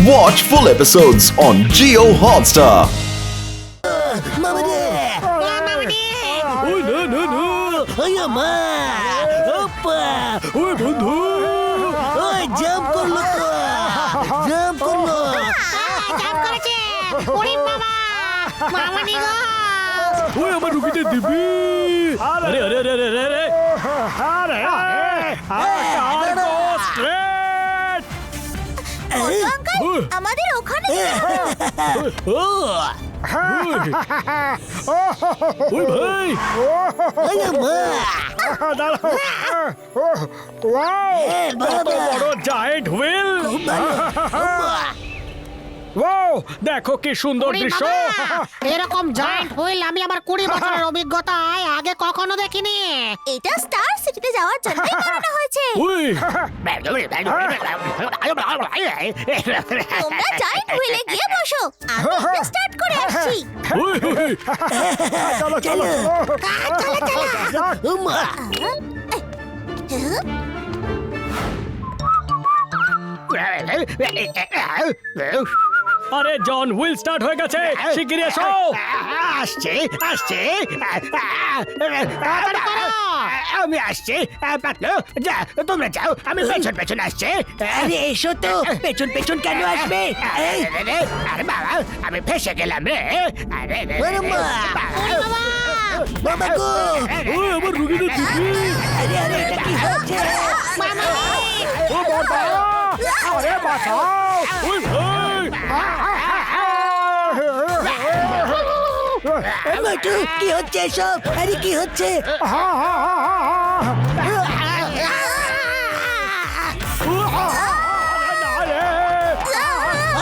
Watch full episodes on Jio Hotstar. ওই না না না ওই মা ওপা ওই বন্ধু ওই জাম্প করলো তো জাম্প করলো জাম্প করেছে ওরে বাবা মামানি গো ওই আমার রুগীতে দিবি আরে আরে আরে আরে আরে আরে স্ট্রেট আঙ্কেল আমাদের ওখানে ও ওই ভাই ওই মা কত বড় জায়েন্ট হুইল ওয়াও দেখো কি সুন্দর ওরে দৃশ্য বাবা, এরকম জায়ান্ট হুইল আমি আমার 20 বছরের অভিজ্ঞতায় আগে কখনো দেখিনি এটা স্টার সিটিতে যাওয়ার জন্য বানানো হয়েছে ওই তোমরা জায়ান্ট হুইলে গিয়ে বসো আমি এটা স্টার্ট করে আসছি ওই চলো চলো মা আরে জন হুইল স্টার্ট হয়ে গেছে শিগগিরই এসো আসছে আসছে তাড়াতাড়ি করো। আমি আসছি পাতলু যা তোমরা যাও আমি পেছন পেছন আসছে আরে এসো তো পেছন পেছন কেন আসবে এই আরে বাবা আমি ফেসে গেলাম রে আরে রে ওরে মা ওরে বাবা বাবা গো ওই আমার রুগীদের দিবি আরে আরে এটা কি হচ্ছে মামা ও বাবা আরে বাঁচাও ওই ভাই মাটু কি হচ্ছে সব আরে কি হচ্ছে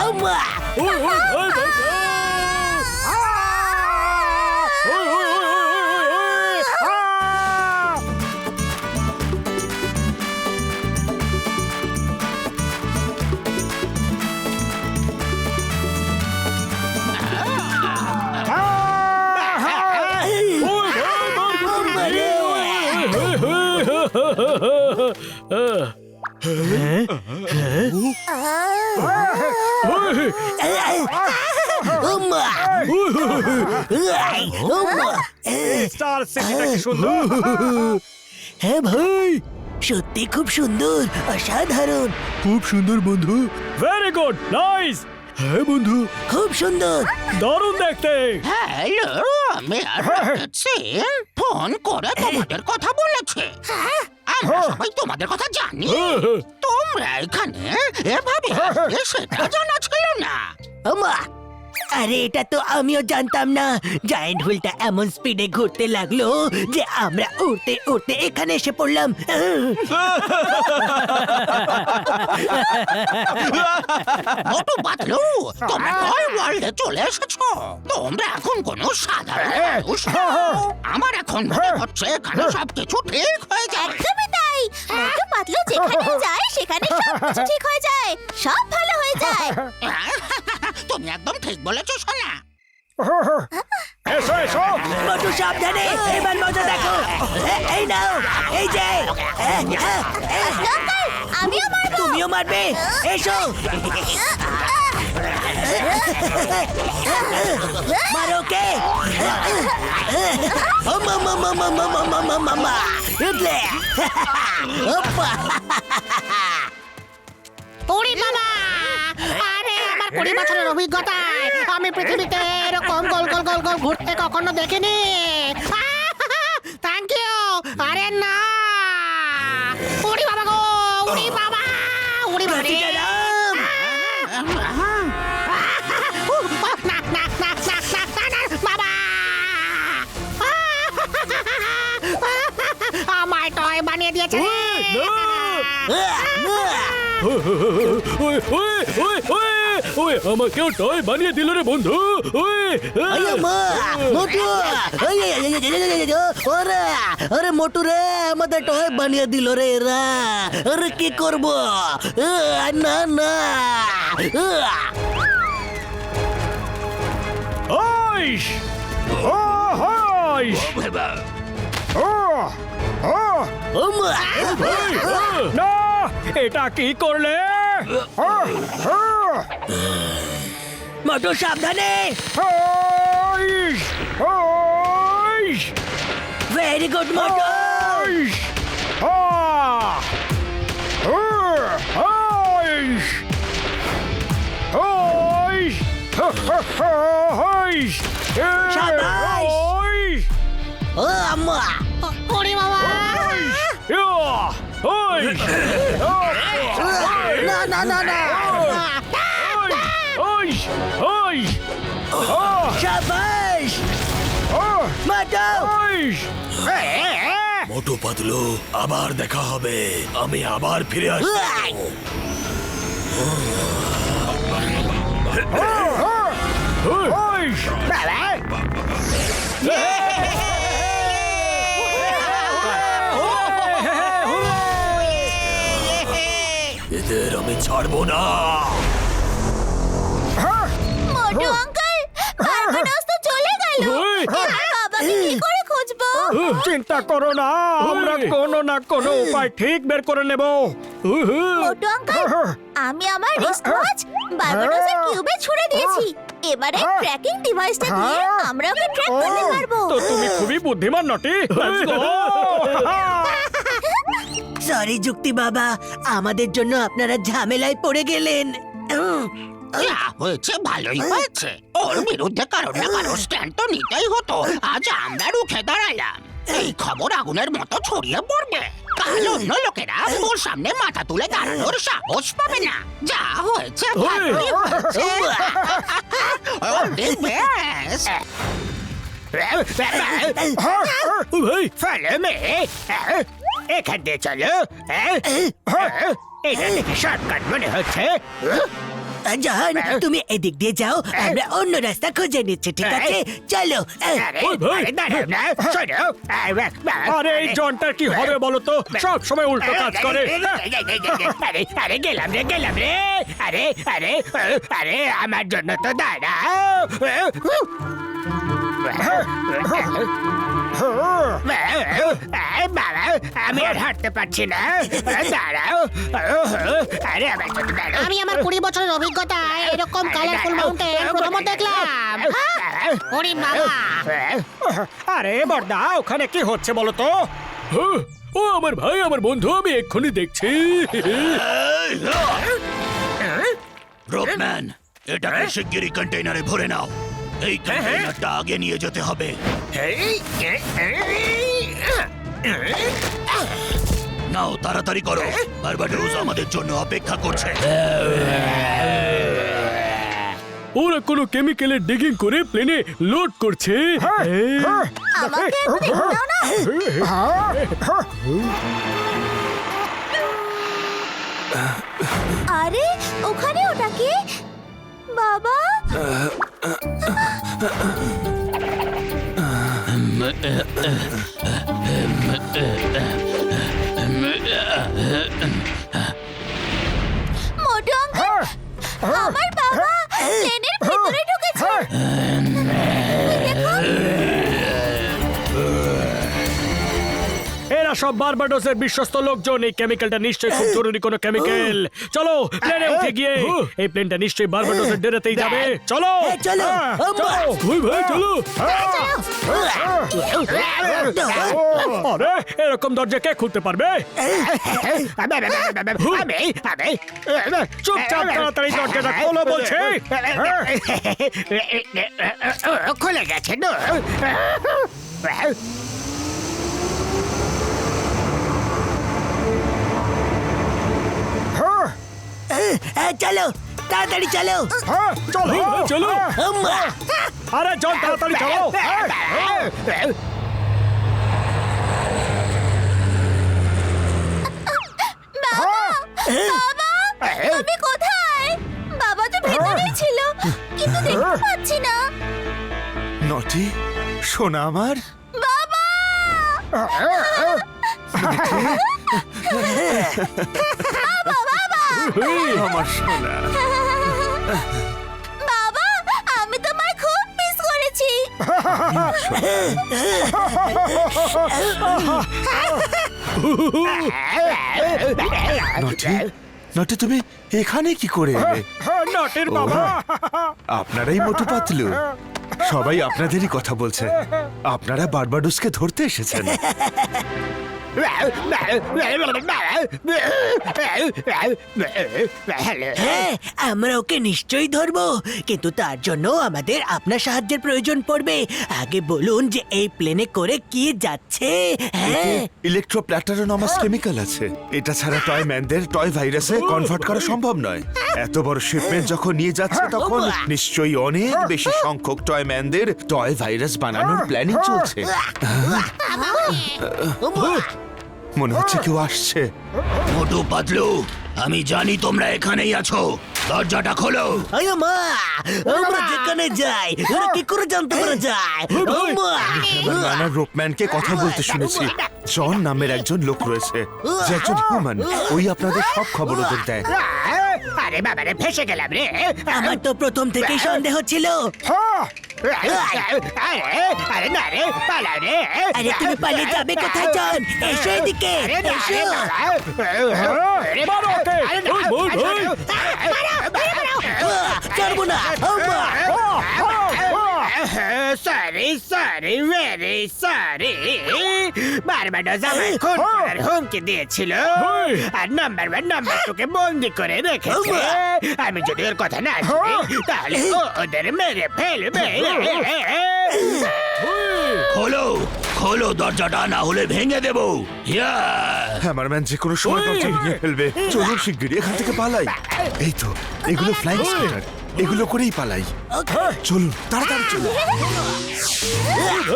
আম্মা ওই ওই ওই স্টার সিটিটা কি সুন্দর হ্যাঁ ভাই সত্যি খুব সুন্দর অসাধারণ খুব সুন্দর বন্ধু ভেরি গুড নাইস হ্যাঁ বন্ধু খুব সুন্দর দারুণ দেখতে হ্যালো আমি ফোন করে তোমাদের কথা বলেছে আমরা সবাই তোমাদের কথা জানি তোমরা এখানে এভাবে আসবে সেটা জানা ছিল না আমা আরে এটা তো আমিও জানতাম না জায়ান্ট হুইলটা এমন স্পিডে ঘুরতে লাগলো যে আমরা উড়তে উড়তে এখানে এসে পড়লাম মোটু পাতলু তোমরা টয় ওয়ার্ল্ডে চলে এসেছো তোমরা এখন কোনো সাধারণ মানুষ নও। আমার এখন মনে হচ্ছে এখানে সবকিছু ঠিক হয়ে যাবে একদমই তাই মোটু পাতলু যেখানে যায় সেখানে সবকিছু ঠিক হয়ে যায় সব ভালো হয়ে যায় তুমি একদম ঠিক বলেছো সোনা এসো এসো মোটু সাবধানে এবার মজা দেখো এই নাও এই যে আঙ্কেল আমিও মারবো তুমিও মারবে এসো মারো কে মামা ওরে বাবা আরে আমার 20 বছরের অভিজ্ঞতায় আমি পৃথিবীতে এরকম গোল গোল গোল গোল ঘুরতে কখনো দেখিনি থ্যাংক ইউ আরে না ওরে বাবা গো ওরে বাবা ওরে বাবা রে। না, না, না, না, না, না, না, বাবা আমায় টয় বানিয়ে দিয়েছে রে। আমাকেও টয় বানিয়ে দিল রে বন্ধু আরে মোটু রে আমাদের টয় বানিয়ে দিল রে এরা আরে কি করবো না না ওইশ ও হইশ না এটা কি করলে মোটু সাবধানে। ভেরি গুড মোটু। ও আম্মা। ওরে বাবা না না না না। শাবাশ মোটু। মোটু পাতলু আবার দেখা হবে, আমি আবার ফিরে আসবো। এদের আমি ছাড়বো না। মোটু আঙ্কেল, বারবাডোস তো চলে গেল। এবার বাবাকে কি করে খুঁজবো? চিন্তা করো না, আমরা কোনো না কোনো উপায় ঠিক বের করে নেব। মোটু আঙ্কেল, আমি আমার রিস্টওয়াচ বারবাডোসের কিউবে ছুঁড়ে দিয়েছি। এবারে ট্র্যাকিং ডিভাইসটা দিয়ে আমরা ওকে ট্র্যাক করতে পারবো। তো তুমি খুবই বুদ্ধিমান নটি। সরি যুক্তি বাবা, আমাদের জন্য আপনারা ঝামেলায় পড়ে গেলেন। যা হয়েছে ভালোই হয়েছে। ওর বিরুদ্ধে কারণ না কারণ স্ট্যান্ড তো নিতেই হতো। আজ আমরা রুখে দাঁড়ালাম। এই খবর আগুনের মতো ছড়িয়ে পড়বে। কাল অন্য লোকেরা ওর সামনে মাথা তুলে দাঁড়ানোর সাহস পাবে না। যা হয়েছে ভালোই হয়েছে। অনেক বেশ। ফলে মে এখান দিয়ে চলো। এটা দেখে শর্টকাট মনে হচ্ছে। জাহান, তুমি এদিক দিয়ে যাও, আমরা অন্য রাস্তা খুঁজে নিচ্ছি, ঠিক আছে? চলো। আরে এই জনটার কি হবে বলো তো, সব সময় উল্টো কাজ করে। আরে গেলাম রে। আরে আমার জন্য তো দাঁড়াও। বাবা, আমি আর হাঁটতে পারছি না। দাঁড়াও। আরে আমি আমার 20 বছরের অভিজ্ঞতায় এরকম কালারফুল মাউন্টেন প্রথম দেখলাম। ওরে বাবা। আরে বড়দা, ওখানে কি হচ্ছে বলো তো? ও আমার ভাই, আমার বন্ধু, আমি এক্ষুনি দেখছি। রকম্যান, এটাকে শিগগিরই কন্টেইনারে ভরে নাও। এই কন্টেইনারটা আগে নিয়ে যেতে হবে। নাও, তাড়াতাড়ি করো, বারবাডোস আমাদের জন্য অপেক্ষা করছে। ওরা কোনো কেমিক্যালের ডিগিং করে প্লেনে লোড করছে। আমাকে একটু দেখে দাও না। আরে ওখানে ওটা কি? বাবা, মোটু আঙ্কেল, আমার বাবা প্লেনের ভিতরে ঢুকেছে। এরা সব বারবাডোসের বিশ্বস্ত লোকজন। এই কেমিক্যালটা নিশ্চয়ই খুব জরুরি কোনো কেমিক্যাল। চলো প্লেনে উঠে গিয়ে, এই প্লেনটা নিশ্চয়ই বারবাডোসের ডেরাতেই যাবে। চলো চলো। চলো ওই ভাই, চলো। আরে এরকম দরজা কে খুলতে পারবে? চুপচাপ তাড়াতাড়ি দরজাটা খোলো বলছে। খুলে গেছে। চলো, তাড়াতাড়ি চলো। চলো চলো। আম্মা। আরে চল, তাড়াতাড়ি চলো। বাবা, তুমি কোথায়? বাবা তো ভেতরেই ছিল, কিন্তু দেখতে পাচ্ছি না। নটি, শোনা আমার। বাবা, আমার সোনা। বাবা, আমি তোমায় খুব মিস করেছি। নটি, নটি তুমি এখানে কি করে এলে নটের ও, বাবা আপনারাই মোটু পাতলু সবাই আপনাদেরই কথা বলছে আপনারা বারবাডোসকে ধরতে এসেছেন হ্যাঁ আমরা ওকে নিশ্চয়ই ধরবো কিন্তু তার জন্য আমাদের আপনার সাহায্যের প্রয়োজন পড়বে আগে বলুন যে এই প্লেনে করে কি যাচ্ছে হ্যাঁ ইলেকট্রোপ্ল্যাটারোনমাস কেমিক্যাল আছে এটা ছাড়া টয় ম্যানদের টয় ভাইরাসে কনভার্ট করা সম্ভব নয় এত বড় শিপমেন্ট যখন নিয়ে যাচ্ছে তখন নিশ্চয়ই অনেক বেশি সংখ্যক টয় ম্যানদের টয় ভাইরাস বানানোর প্ল্যানিং চলছে মনে হচ্ছে কেউ আসছে মোটু পাতলু আমি জানি তোমরা এখানেই আছো দরজাটা খোলো আয় মা আমরা যেখানে যাই ওরা কি করে জানতে পারা যায় ও মা! নানা রোপম্যানকে কথা বলতে শুনেছি জন নামের একজন লোক রয়েছে যে একজন হিউম্যান ওই আপনাদের সব খবর ওদের দেয় আরে বাবা রে ফেসে গেলাম রে আমার তো প্রথম থেকেই সন্দেহ ছিল আরে না রে পালা রে আরে তুমি পালিয়ে যাবে কোথায় জন এসো এদিকে এসো ছাড়বো না ও মা! Sorry sorry very sorry Barbados আমায় খুন করার হুমকি দিয়েছিল আর নাম্বার 1 নাম্বার 2 কে বন্দি করে রেখেছে আমি যদি ওর কথা না শুনি তাহলে ও ওদের মেরে ফেলবে খোলো খোলো দরজাটা না হলে ভেঙে দেবো ইয়া হ্যামারম্যান যে কোনো সময় দরজা ভেঙে ফেলবে চলুন শিগগিরই এখান থেকে পালাই এই তো এগুলো ফ্লাইং স্কুটার এগুলো করেই পালাই চলুন তাড়াতাড়ি চলুন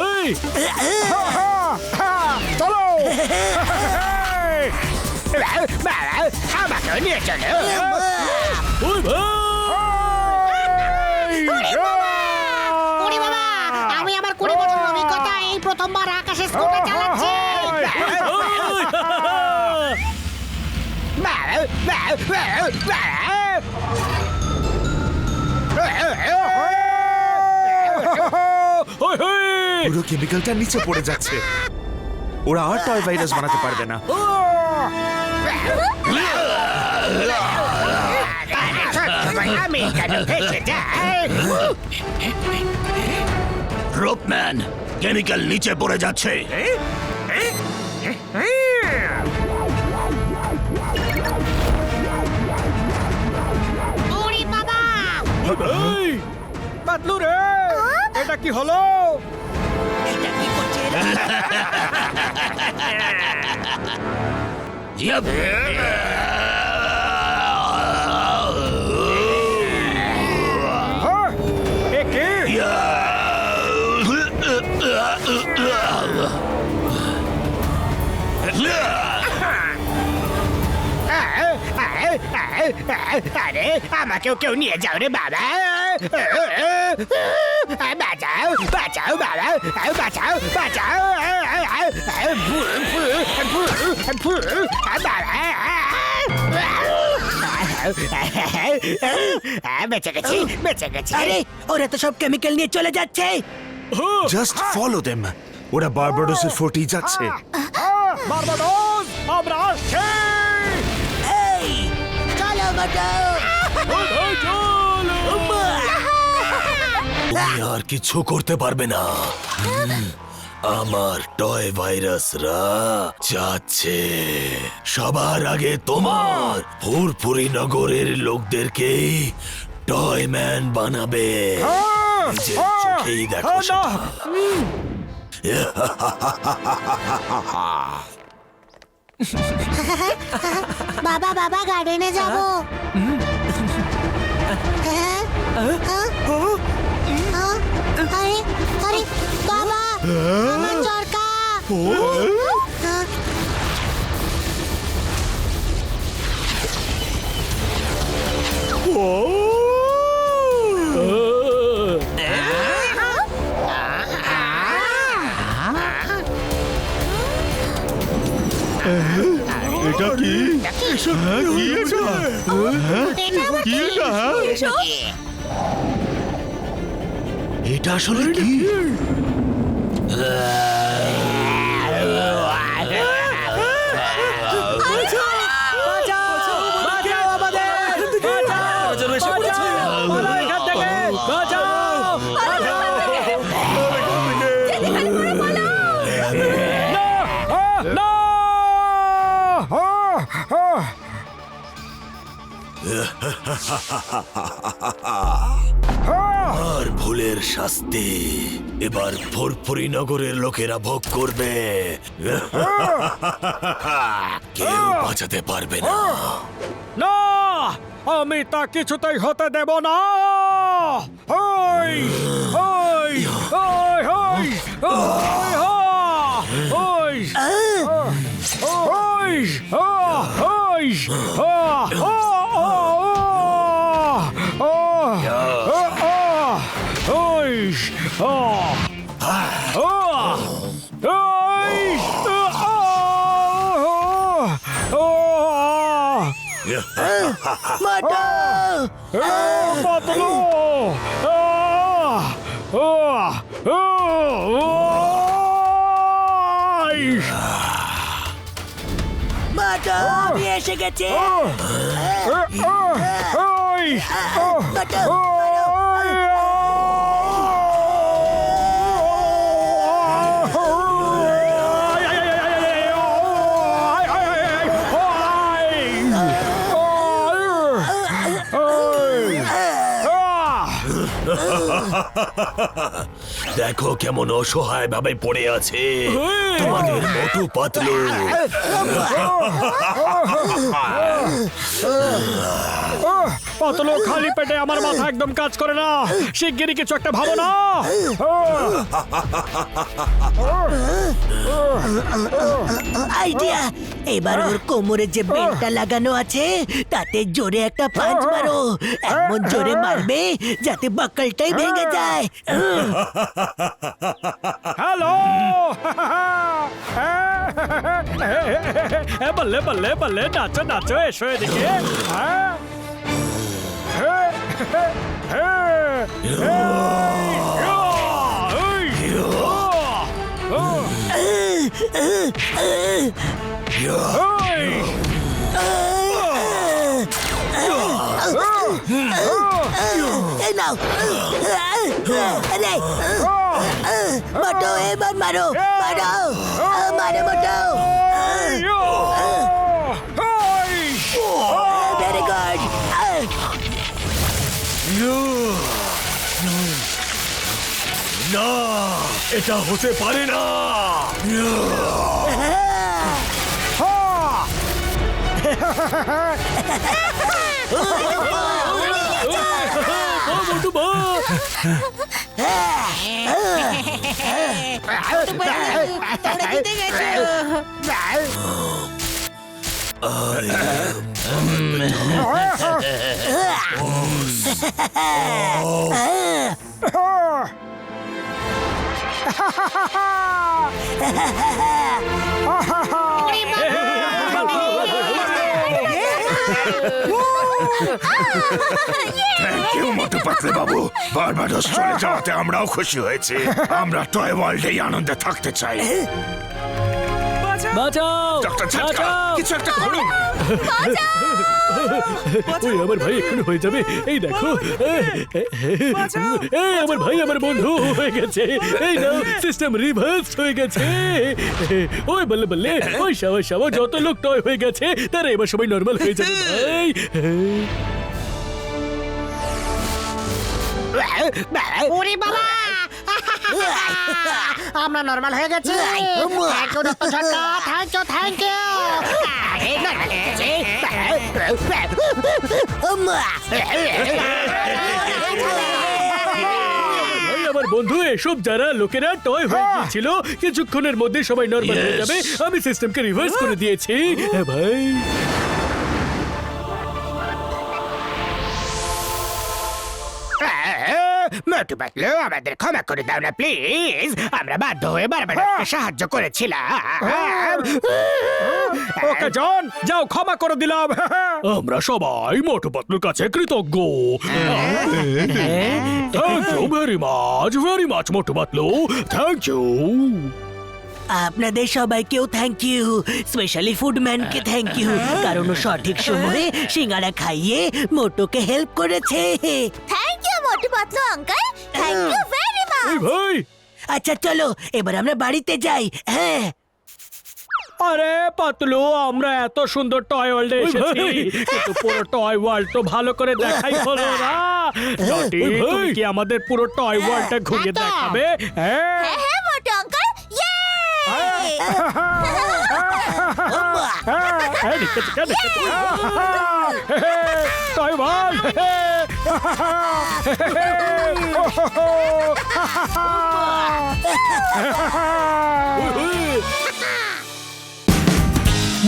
এই! চলো আমাকেও নিয়ে চলো ওই ভাই ওরে বাবা আমি আমার 20 বছর অভিজ্ঞতায় এই প্রথমবার আকাশে স্কুটার চালাচ্ছি ওই হই পুরো কেমিক্যালটা নিচে পড়ে যাচ্ছে ওরা আর টয় ভাইরাস বানাতে পারবে না আমি কেন ফেসে যাই রোপম্যান কেমিক্যাল নিচে পড়ে যাচ্ছে ওরে বাবা এই! পাতলু রে এটা কি হলো এটা কি করছে এরা? ইয়াপ। হ্যাঁ, এ কে আরে আমাকেও কেউ নিয়ে যাও রে বাবা বাঁচাও বাঁচাও বাবা বাঁচাও বাঁচাও বেঁচে গেছি বেঁচে গেছি আরে ওরা তো সব কেমিক্যাল নিয়ে চলে যাচ্ছে জাস্ট ফলো দেম ওরা বারবাডোসের ফোর্টেই যাচ্ছে বারবাডোস আমরা আসছি এই চলো বাটাও ওই চলো তুমি আর কিছু করতে পারবে না আমার টয় ভাইরাসরা যাচ্ছে সবার আগে তোমার ফুরফুরি নগরের লোকদেরকে টয় ম্যান বানাবে নিজের চোখেই দেখো সেটা। বাবা বাবা গার্ডেনে যাব হ্যাঁ? আরে আরে বাবা আমার চরকা হ্যাঁ? এটা কি এটা আবার কি? এটা আসলে কি বাঁচাও না আর ভুলের শাস্তি এবার ফুরফুরি নগরের লোকেরা ভোগ করবে। কেউ বাঁচাতে পারবে না। না আমি তা কিছুতেই হতে দেব না। ওই ওই ওই ওই ওই ওই বাটো আমি এসে গেছি। বাটো দেখো কেমন অসহায় ভাবে পড়ে আছে তোমাদের মোটু পাতলু। পাতলু খালি পেটে আমার মাথা একদম কাজ করে না। শিগগিরই কিছু একটা ভাবো না। আইডিয়া, এবার ওর কোমরে যে বেল্টটা লাগানো আছে তাতে জোরে একটা পাঁচ মারো, এমন জোরে মারবে যাতে বাকলটাই ভেঙে যায়। হ্যালো বললে বললে বললে নাচো নাচো এসো এদিকে। এই নাও। আরে মোটো এবার মারো, মারো মারো মোটো। Very good. না, এটা হতে পারে না। তোমরা জিতে গেছো। Thank you Motu Patlu Babu, Barbados চলে যাওয়াতে আমরাও খুশি হয়েছি। আমরা টয় ওয়ার্ল্ডেই আনন্দে থাকতে চাই। বাঁচাও ডক্টর ঝাটকা, বাঁচাও। কিছু একটা করুন। ওই আমার ভাই এক্ষুনি হয়ে যাবে। এই দেখো, এই আমার ভাই আমার বন্ধু হয়ে গেছে। এই নাও সিস্টেম রিভার্স হয়ে গেছে। ওই বললে বললে ওই শাওয়া শাওয়া যত লোক টয় হয়ে গেছে তারা এবার সবাই নর্মাল হয়ে যাবে ভাই। ওরে বাবা, আমরা নরমাল হয়ে গেছি। Thank you doctor Jhatka, thank you thank you. Normal হয়ে গেছি। ভাই আমার বন্ধু, এসব যারা লোকেরা টয় হয়ে গিয়েছিল কিছুক্ষণের মধ্যে সবাই নর্মাল হয়ে যাবে। আমি সিস্টেমকে রিভার্স করে দিয়েছি। হ্যাঁ ভাই। মোটু পাতলু, আমাদের ক্ষমা করে দাও না প্লিজ। আমরা বাধ্য হয়ে বারবাডোসকে সাহায্য করেছিলাম। ওকে জন, যাও ক্ষমা করে দিলাম। আমরা সবাই মোটু পাতলুর কাছে কৃতজ্ঞ। Thank you very much Motu Patlu, thank you. আপনাদের সবাইকেও থ্যাংক ইউ, স্পেশালি ফুডম্যানকে থ্যাংক ইউ, কারণ ও সঠিক সময়ে সিঙ্গারা খাইয়ে মোটোকে হেল্প করেছে। Thank you Motu Patlu uncle thank you very much ভাই আচ্ছা চলো এবার আমরা বাড়িতে যাই। হ্যাঁ আরে পাতলু আমরা এত সুন্দর টয় ওয়ার্ল্ডে এসেছি কিন্তু পুরো টয় ওয়ার্ল্ড তো ভালো করে দেখাই হলো না। নটি, তুমি কি আমাদের পুরো টয় ওয়ার্ল্ডটা ঘুরিয়ে দেখাবে? হ্যাঁ হ্যাঁ হ্যাঁ মোটু আঙ্কেল ইয়ে toy world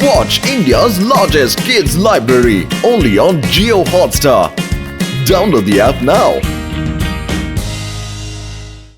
Watch India's largest kids library only on Geo Hotstar. Download the app now.